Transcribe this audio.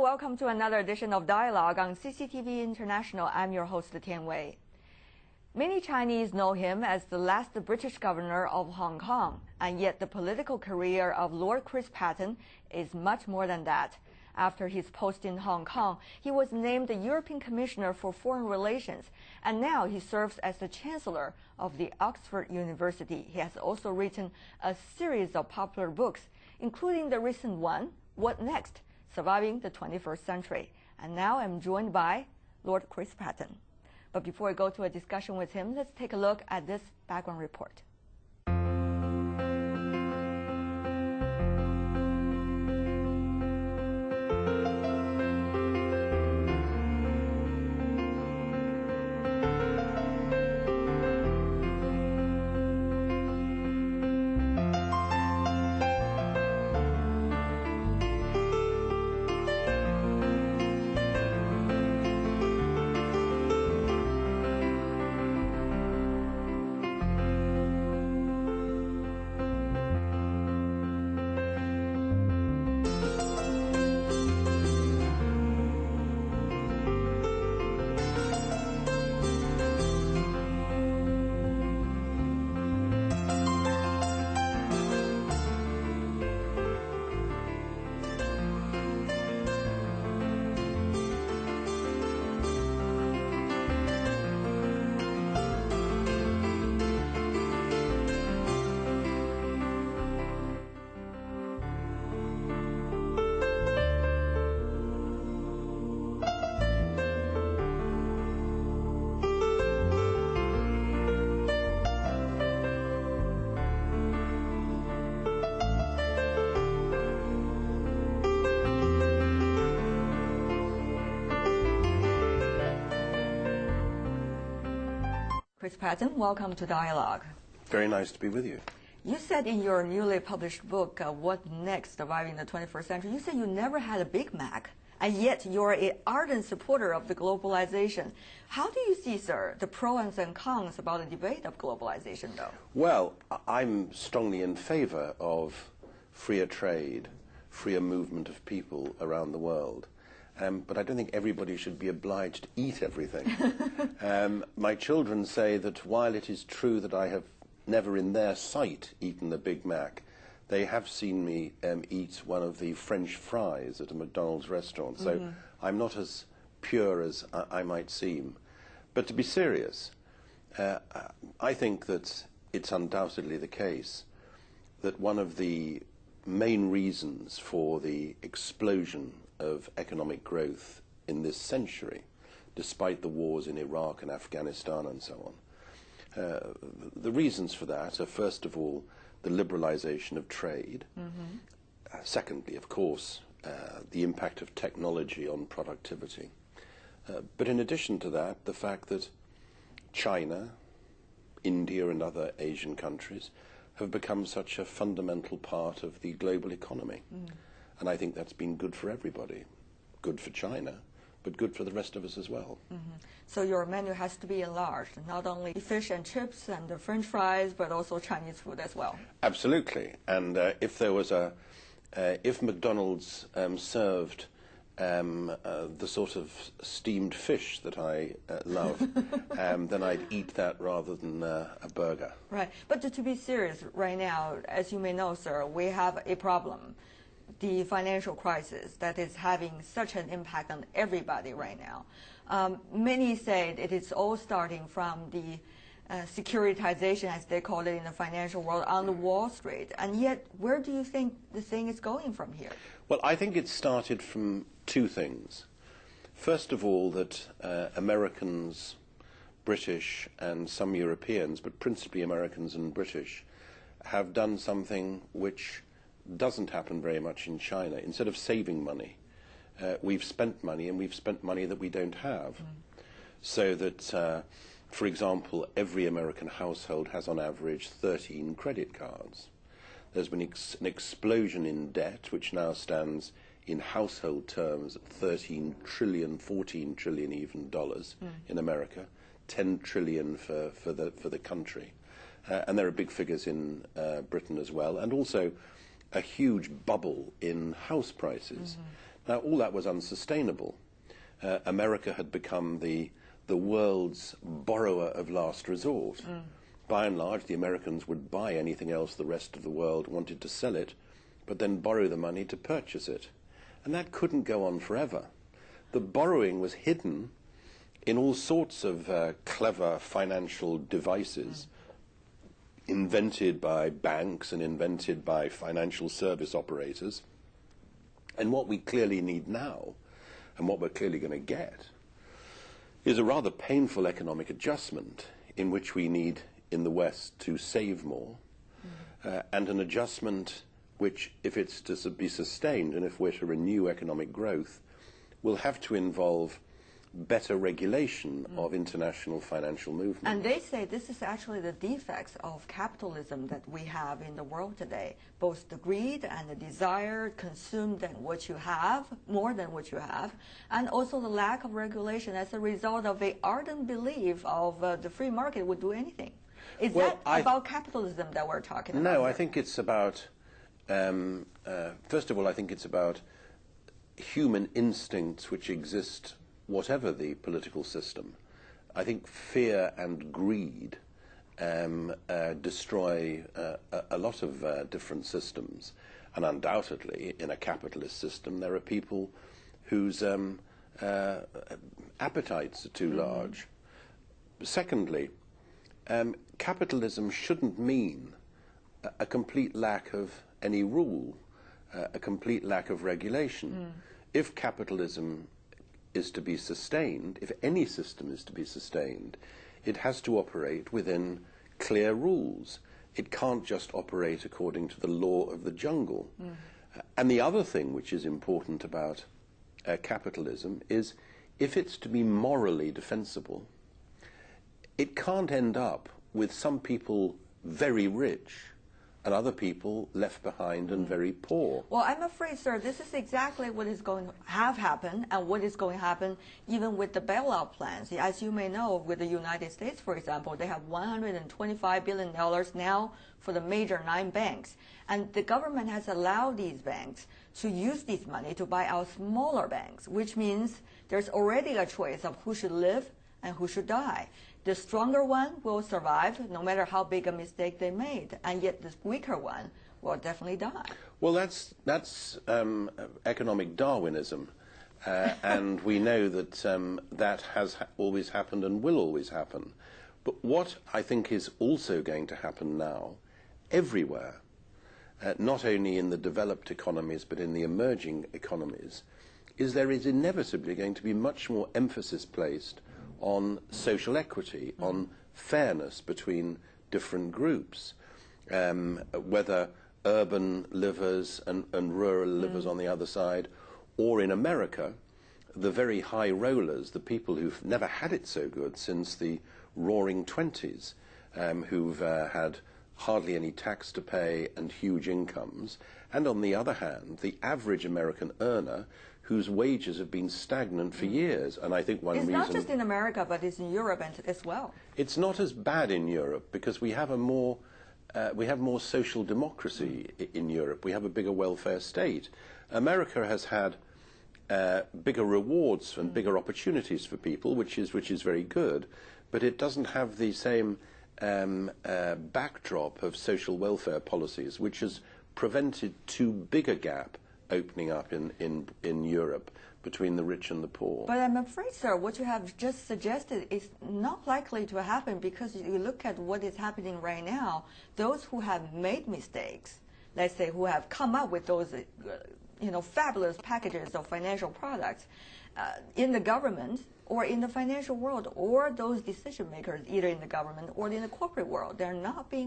welcome to another edition of Dialogue on CCTV International. I'm your host, Tian Wei. Many Chinese know him as the last British governor of Hong Kong, and yet the political career of Lord Chris Patten is much more than that. After his post in Hong Kong, he was named the European Commissioner for Foreign Relations, and now he serves as the Chancellor of the Oxford University. He has also written a series of popular books, including the recent one, What Next? Surviving the 21st Century. And now I'm joined by Lord Chris Patten. But before we go to a discussion with him, let's take a look at this background report. Chris Patten, welcome to Dialogue. Very nice to be with you. You said in your newly published book, What Next? Surviving the 21st Century, you said you never had a Big Mac, and yet you're an ardent supporter of the globalization. How do you see, sir, the pros and cons about the debate of globalization, though? Well, I'm strongly in favor of freer trade, freer movement of people around the world. But I don't think everybody should be obliged to eat everything. My children say that while it is true that I have never in their sight eaten a Big Mac, they have seen me eat one of the French fries at a McDonald's restaurant. So I'm not as pure as I might seem. But to be serious, I think that it's undoubtedly the case that one of the main reasons for the explosion of economic growth in this century, despite the wars in Iraq and Afghanistan and so on. The reasons for that are, first of all, the liberalization of trade. Secondly, of course, the impact of technology on productivity. But in addition to that, the fact that China, India and other Asian countries have become such a fundamental part of the global economy. And I think that's been good for everybody. Good for China, but good for the rest of us as well. So your menu has to be enlarged, not only fish and chips and the French fries, but also Chinese food as well. Absolutely. And if there was if McDonald's served the sort of steamed fish that I love, then I'd eat that rather than a burger. Right. But to be serious, right now, as you may know, sir, we have a problem. The financial crisis that is having such an impact on everybody right now. Many say it is all starting from the securitization, as they call it in the financial world, on the Wall Street. And yet, where do you think the thing is going from here? Well, I think it started from two things. First of all, that Americans, British and some Europeans, but principally Americans and British, have done something which doesn't happen very much in China. Instead of saving money, we've spent money, and we've spent money that we don't have. So that, for example, every American household has on average 13 credit cards. There's been an explosion in debt, which now stands in household terms at 13 trillion, 14 trillion even dollars in America, 10 trillion for the country. And there are big figures in Britain as well, and also a huge bubble in house prices. Now, all that was unsustainable. America had become the world's borrower of last resort. By and large, the Americans would buy anything else the rest of the world wanted to sell it, but then borrow the money to purchase it. And that couldn't go on forever. The borrowing was hidden in all sorts of clever financial devices invented by banks and invented by financial service operators. And what we clearly need now, and what we're clearly going to get, is a rather painful economic adjustment in which we need in the West to save more, and an adjustment which, if it's to be sustained and if we're to renew economic growth, will have to involve better regulation of international financial movement. And they say this is actually the defects of capitalism that we have in the world today, both the greed and the desire to consume than what you have, more than what you have, and also the lack of regulation as a result of an ardent belief of the free market would do anything. Is that about capitalism that we're talking about? No, here? I think it's about, first of all, I think it's about human instincts which exist whatever the political system. I think fear and greed destroy a lot of different systems. And undoubtedly, in a capitalist system, there are people whose appetites are too large. Secondly, capitalism shouldn't mean a complete lack of any rule, a complete lack of regulation. If capitalism is to be sustained, if any system is to be sustained, it has to operate within clear rules. It can't just operate according to the law of the jungle. And the other thing which is important about capitalism is if it's to be morally defensible, it can't end up with some people very rich and other people left behind and very poor. Well, I'm afraid, sir, this is exactly what is going to have happened and what is going to happen even with the bailout plans. As you may know, with the United States, for example, they have $125 billion now for the major 9 banks. And the government has allowed these banks to use this money to buy out smaller banks, which means there's already a choice of who should live and who should die. The stronger one will survive no matter how big a mistake they made, and yet the weaker one will definitely die. Well, that's economic Darwinism, and we know that that has always happened and will always happen. But what I think is also going to happen now, everywhere, not only in the developed economies but in the emerging economies, is there is inevitably going to be much more emphasis placed on social equity, on fairness between different groups, whether urban livers and rural livers on the other side, or in America, the very high rollers, the people who've never had it so good since the roaring 20s, who've had hardly any tax to pay and huge incomes, and on the other hand, the average American earner whose wages have been stagnant for years. And I think one reason... It's not just in America, but it's in Europe as well. It's not as bad in Europe because we have more social democracy in Europe. We have a bigger welfare state. America has had bigger rewards and bigger opportunities for people, which is very good, but it doesn't have the same backdrop of social welfare policies, which has prevented too big a gap opening up in Europe between the rich and the poor. But I'm afraid, sir, what you have just suggested is not likely to happen because you look at what is happening right now. Those who have made mistakes, let's say who have come up with those fabulous packages of financial products in the government or in the financial world, or those decision makers either in the government or in the corporate world, they're not being